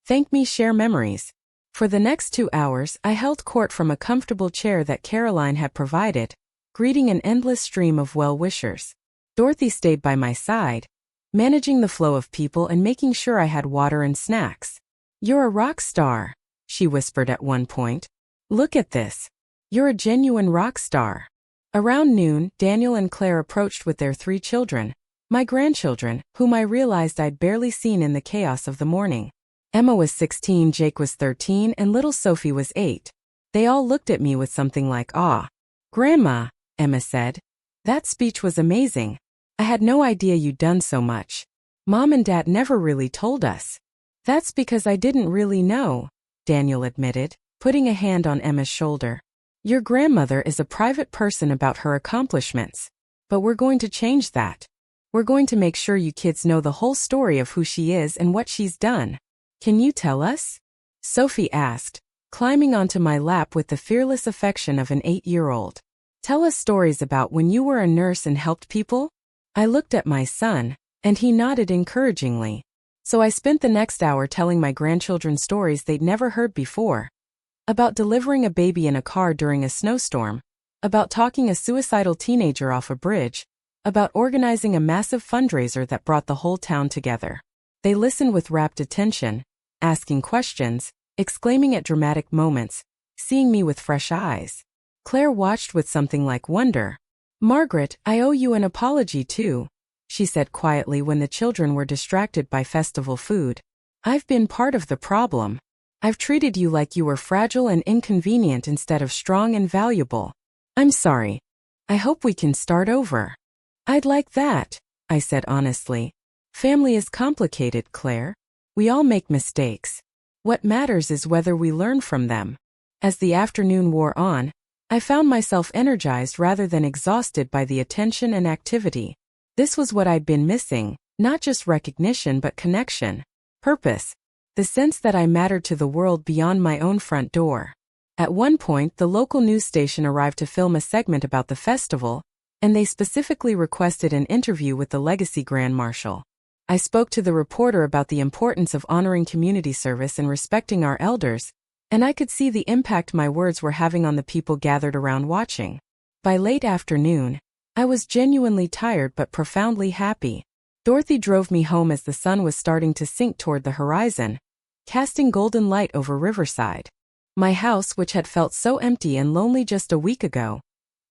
thank me, share memories. For the next 2 hours, I held court from a comfortable chair that Caroline had provided, greeting an endless stream of well-wishers. Dorothy stayed by my side, managing the flow of people and making sure I had water and snacks. "You're a rock star," she whispered at one point. "Look at this. You're a genuine rock star." Around noon, Daniel and Claire approached with their 3 children, my grandchildren, whom I realized I'd barely seen in the chaos of the morning. Emma was 16, Jake was 13, and little Sophie was 8. They all looked at me with something like awe. "Grandma," Emma said, "that speech was amazing. I had no idea you'd done so much. Mom and Dad never really told us." "That's because I didn't really know," Daniel admitted, putting a hand on Emma's shoulder. "Your grandmother is a private person about her accomplishments. But we're going to change that. We're going to make sure you kids know the whole story of who she is and what she's done." "Can you tell us?" Sophie asked, climbing onto my lap with the fearless affection of an 8-year-old. "Tell us stories about when you were a nurse and helped people?" I looked at my son, and he nodded encouragingly. So I spent the next hour telling my grandchildren stories they'd never heard before. About delivering a baby in a car during a snowstorm, about talking a suicidal teenager off a bridge, about organizing a massive fundraiser that brought the whole town together. They listened with rapt attention, asking questions, exclaiming at dramatic moments, seeing me with fresh eyes. Claire watched with something like wonder. "Margaret, I owe you an apology too," she said quietly when the children were distracted by festival food. "I've been part of the problem. I've treated you like you were fragile and inconvenient instead of strong and valuable. I'm sorry. I hope we can start over." "I'd like that," I said honestly. "Family is complicated, Claire. We all make mistakes. What matters is whether we learn from them." As the afternoon wore on, I found myself energized rather than exhausted by the attention and activity. This was what I'd been missing, not just recognition but connection, purpose, the sense that I mattered to the world beyond my own front door. At one point, the local news station arrived to film a segment about the festival, and they specifically requested an interview with the Legacy Grand Marshal. I spoke to the reporter about the importance of honoring community service and respecting our elders, and I could see the impact my words were having on the people gathered around watching. By late afternoon, I was genuinely tired but profoundly happy. Dorothy drove me home as the sun was starting to sink toward the horizon, casting golden light over Riverside. My house, which had felt so empty and lonely just a week ago,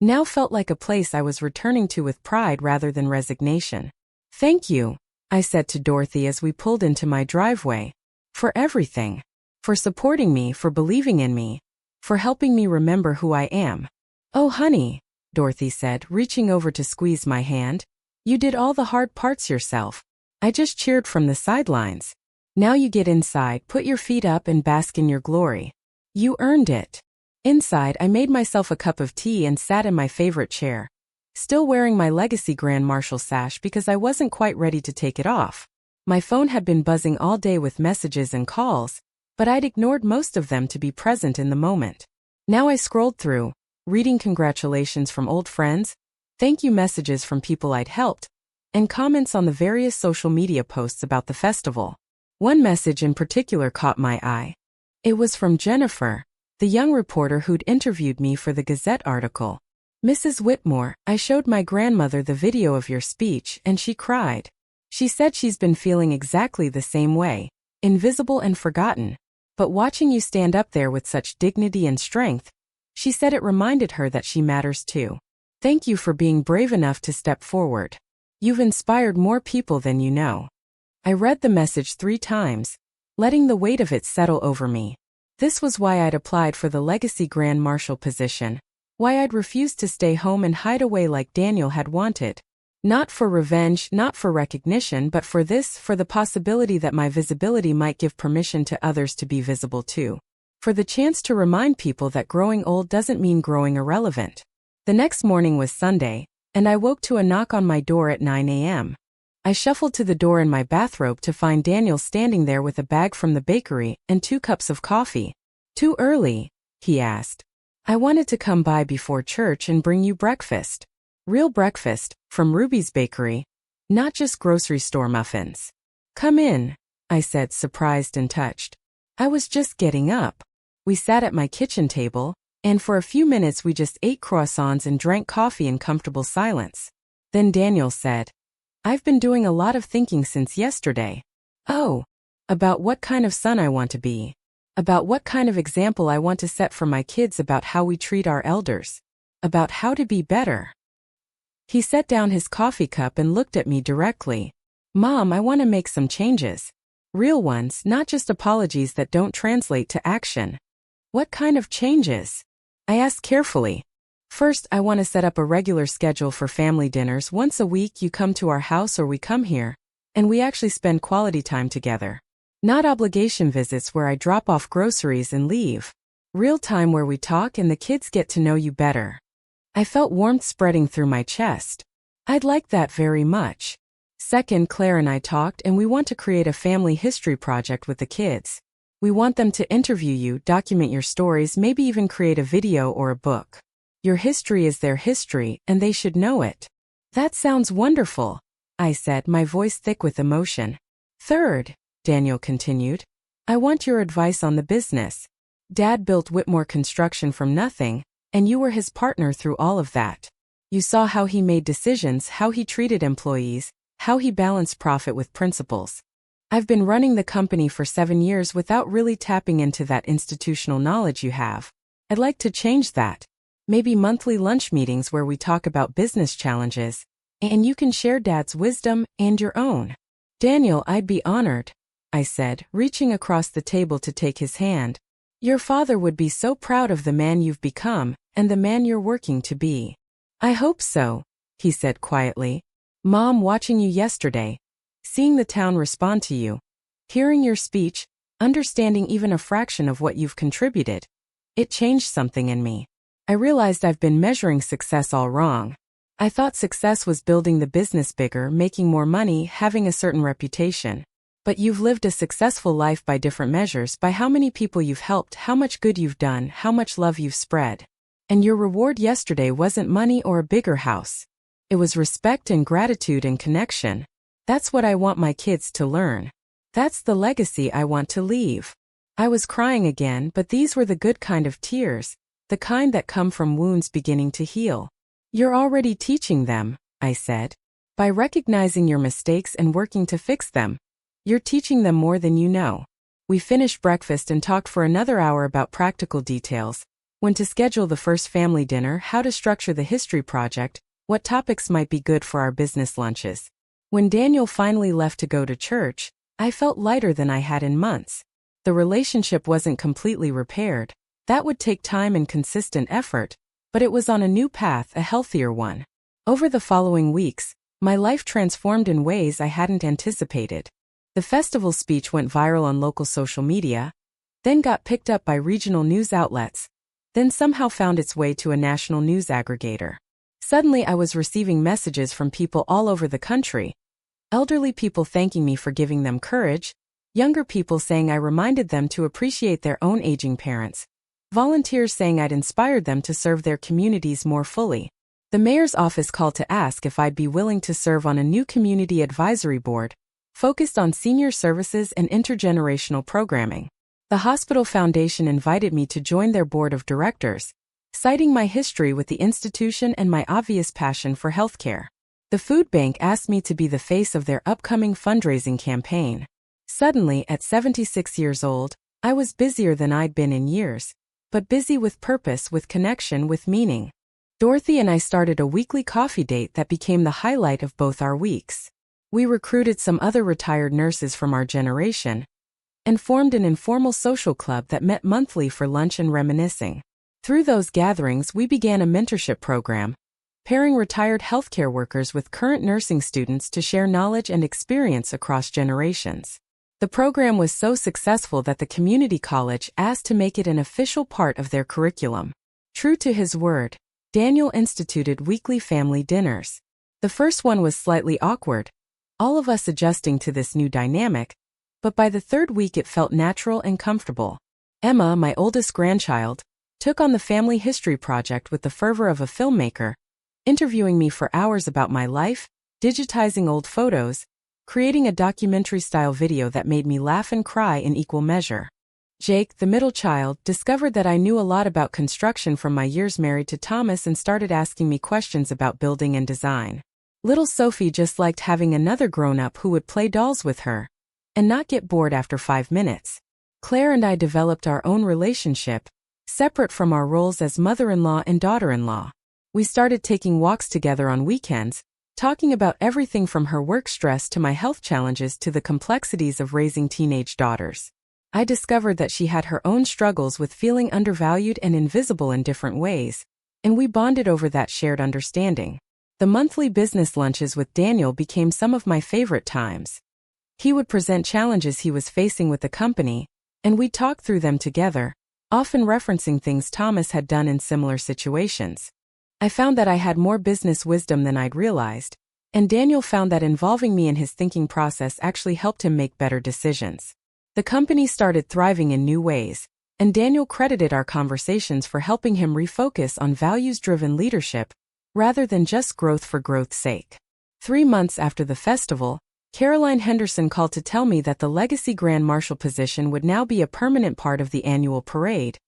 now felt like a place I was returning to with pride rather than resignation. "Thank you," I said to Dorothy as we pulled into my driveway, "for everything. For supporting me, for believing in me, for helping me remember who I am. Oh, honey, Dorothy said, reaching over to squeeze my hand. You did all the hard parts yourself. I just cheered from the sidelines. Now you get inside, put your feet up and bask in your glory. You earned it. Inside, I made myself a cup of tea and sat in my favorite chair, still wearing my Legacy Grand Marshal sash because I wasn't quite ready to take it off. My phone had been buzzing all day with messages and calls, but I'd ignored most of them to be present in the moment. Now I scrolled through, reading congratulations from old friends, thank you messages from people I'd helped, and comments on the various social media posts about the festival. One message in particular caught my eye. It was from Jennifer, the young reporter who'd interviewed me for the Gazette article. Mrs. Whitmore, I showed my grandmother the video of your speech and she cried. She said she's been feeling exactly the same way, invisible and forgotten. But watching you stand up there with such dignity and strength, she said it reminded her that she matters too. Thank you for being brave enough to step forward. You've inspired more people than you know. I read the message 3 times, letting the weight of it settle over me. This was why I'd applied for the Legacy Grand Marshal position, why I'd refused to stay home and hide away like Daniel had wanted. Not for revenge, not for recognition, but for the possibility that my visibility might give permission to others to be visible too. For the chance to remind people that growing old doesn't mean growing irrelevant. The next morning was Sunday, and I woke to a knock on my door at 9 a.m. I shuffled to the door in my bathrobe to find Daniel standing there with a bag from the bakery and 2 cups of coffee. Too early? He asked. I wanted to come by before church and bring you breakfast. Real breakfast, from Ruby's bakery. Not just grocery store muffins. Come in, I said, surprised and touched. I was just getting up. We sat at my kitchen table, and for a few minutes we just ate croissants and drank coffee in comfortable silence. Then Daniel said, I've been doing a lot of thinking since yesterday. Oh, about what kind of son I want to be. About what kind of example I want to set for my kids about how we treat our elders. About how to be better. He set down his coffee cup and looked at me directly. Mom, I want to make some changes. Real ones, not just apologies that don't translate to action. What kind of changes? I asked carefully. First, I want to set up a regular schedule for family dinners. Once a week you come to our house or we come here, and we actually spend quality time together. Not obligation visits where I drop off groceries and leave. Real time where we talk and the kids get to know you better. I felt warmth spreading through my chest. I'd like that very much. Second, Claire and I talked and we want to create a family history project with the kids. We want them to interview you, document your stories, maybe even create a video or a book. Your history is their history, and they should know it. That sounds wonderful, I said, my voice thick with emotion. Third, Daniel continued, I want your advice on the business. Dad built Whitmore Construction from nothing, and you were his partner through all of that. You saw how he made decisions, how he treated employees, how he balanced profit with principles. I've been running the company for 7 years without really tapping into that institutional knowledge you have. I'd like to change that. Maybe monthly lunch meetings where we talk about business challenges, and you can share Dad's wisdom and your own. Daniel, I'd be honored, I said, reaching across the table to take his hand. Your father would be so proud of the man you've become, and the man you're working to be. I hope so, he said quietly. Mom, watching you yesterday, seeing the town respond to you, hearing your speech, understanding even a fraction of what you've contributed, it changed something in me. I realized I've been measuring success all wrong. I thought success was building the business bigger, making more money, having a certain reputation. But you've lived a successful life by different measures, by how many people you've helped, how much good you've done, how much love you've spread. And your reward yesterday wasn't money or a bigger house. It was respect and gratitude and connection. That's what I want my kids to learn. That's the legacy I want to leave. I was crying again, but these were the good kind of tears, the kind that come from wounds beginning to heal. You're already teaching them, I said. By recognizing your mistakes and working to fix them, you're teaching them more than you know. We finished breakfast and talked for another hour about practical details, when to schedule the first family dinner, how to structure the history project, what topics might be good for our business lunches. When Daniel finally left to go to church, I felt lighter than I had in months. The relationship wasn't completely repaired, That would take time and consistent effort, but it was on a new path, a healthier one. Over the following weeks, my life transformed in ways I hadn't anticipated. The festival speech went viral on local social media, then got picked up by regional news outlets, then somehow found its way to a national news aggregator. Suddenly I was receiving messages from people all over the country. Elderly people thanking me for giving them courage, younger people saying I reminded them to appreciate their own aging parents, volunteers saying I'd inspired them to serve their communities more fully. The mayor's office called to ask if I'd be willing to serve on a new community advisory board, focused on senior services and intergenerational programming. The hospital foundation invited me to join their board of directors, citing my history with the institution and my obvious passion for healthcare. The food bank asked me to be the face of their upcoming fundraising campaign. Suddenly, at 76 years old, I was busier than I'd been in years, but busy with purpose, with connection, with meaning. Dorothy and I started a weekly coffee date that became the highlight of both our weeks. We recruited some other retired nurses from our generation and formed an informal social club that met monthly for lunch and reminiscing. Through those gatherings, we began a mentorship program, pairing retired healthcare workers with current nursing students to share knowledge and experience across generations. The program was so successful that the community college asked to make it an official part of their curriculum. True to his word, Daniel instituted weekly family dinners. The first one was slightly awkward, all of us adjusting to this new dynamic, but by the third week it felt natural and comfortable. Emma, my oldest grandchild, took on the family history project with the fervor of a filmmaker, interviewing me for hours about my life, digitizing old photos, creating a documentary-style video that made me laugh and cry in equal measure. Jake, the middle child, discovered that I knew a lot about construction from my years married to Thomas and started asking me questions about building and design. Little Sophie just liked having another grown-up who would play dolls with her and not get bored after 5 minutes. Claire and I developed our own relationship, separate from our roles as mother-in-law and daughter-in-law. We started taking walks together on weekends, talking about everything from her work stress to my health challenges to the complexities of raising teenage daughters. I discovered that she had her own struggles with feeling undervalued and invisible in different ways, and we bonded over that shared understanding. The monthly business lunches with Daniel became some of my favorite times. He would present challenges he was facing with the company, and we'd talk through them together, often referencing things Thomas had done in similar situations. I found that I had more business wisdom than I'd realized, and Daniel found that involving me in his thinking process actually helped him make better decisions. The company started thriving in new ways, and Daniel credited our conversations for helping him refocus on values-driven leadership rather than just growth for growth's sake. 3 months after the festival, Caroline Henderson called to tell me that the Legacy Grand Marshal position would now be a permanent part of the annual parade,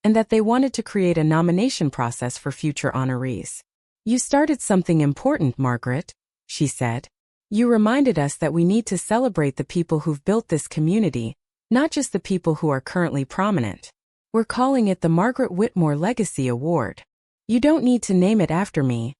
and that they wanted to create a nomination process for future honorees. "You started something important, Margaret," she said. "You reminded us that we need to celebrate the people who've built this community, not just the people who are currently prominent. We're calling it the Margaret Whitmore Legacy Award." "You don't need to name it after me,"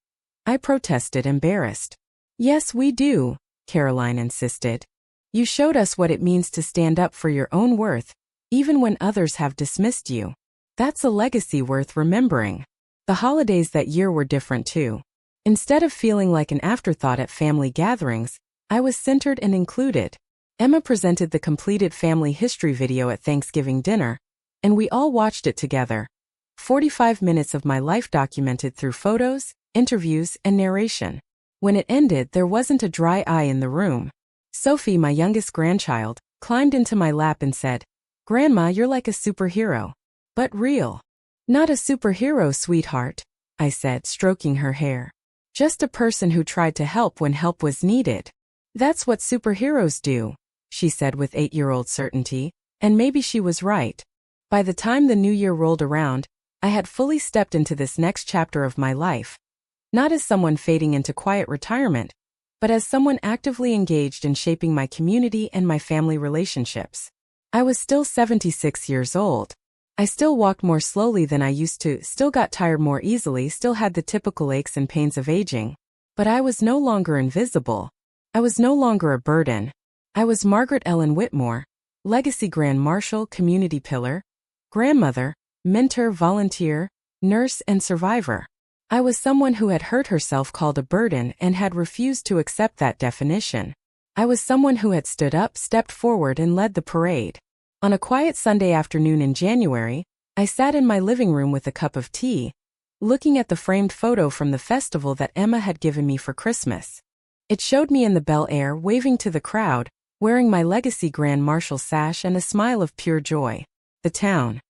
I protested, embarrassed. "Yes, we do," Caroline insisted. "You showed us what it means to stand up for your own worth, even when others have dismissed you. That's a legacy worth remembering." The holidays that year were different too. Instead of feeling like an afterthought at family gatherings, I was centered and included. Emma presented the completed family history video at Thanksgiving dinner, and we all watched it together. 45 minutes of my life documented through photos, interviews, and narration. When it ended, there wasn't a dry eye in the room. Sophie, my youngest grandchild, climbed into my lap and said, "Grandma, you're like a superhero. But real." "Not a superhero, sweetheart," I said, stroking her hair. "Just a person who tried to help when help was needed." "That's what superheroes do," she said with 8-year-old certainty, and maybe she was right. By the time the new year rolled around, I had fully stepped into this next chapter of my life. Not as someone fading into quiet retirement, but as someone actively engaged in shaping my community and my family relationships. I was still 76 years old. I still walked more slowly than I used to, still got tired more easily, still had the typical aches and pains of aging. But I was no longer invisible. I was no longer a burden. I was Margaret Ellen Whitmore, Legacy Grand Marshal, community pillar, grandmother, mentor, volunteer, nurse, and survivor. I was someone who had heard herself called a burden and had refused to accept that definition. I was someone who had stood up, stepped forward, and led the parade. On a quiet Sunday afternoon in January, I sat in my living room with a cup of tea, looking at the framed photo from the festival that Emma had given me for Christmas. It showed me in the Bel Air, waving to the crowd, wearing my Legacy Grand Marshal sash and a smile of pure joy. The town,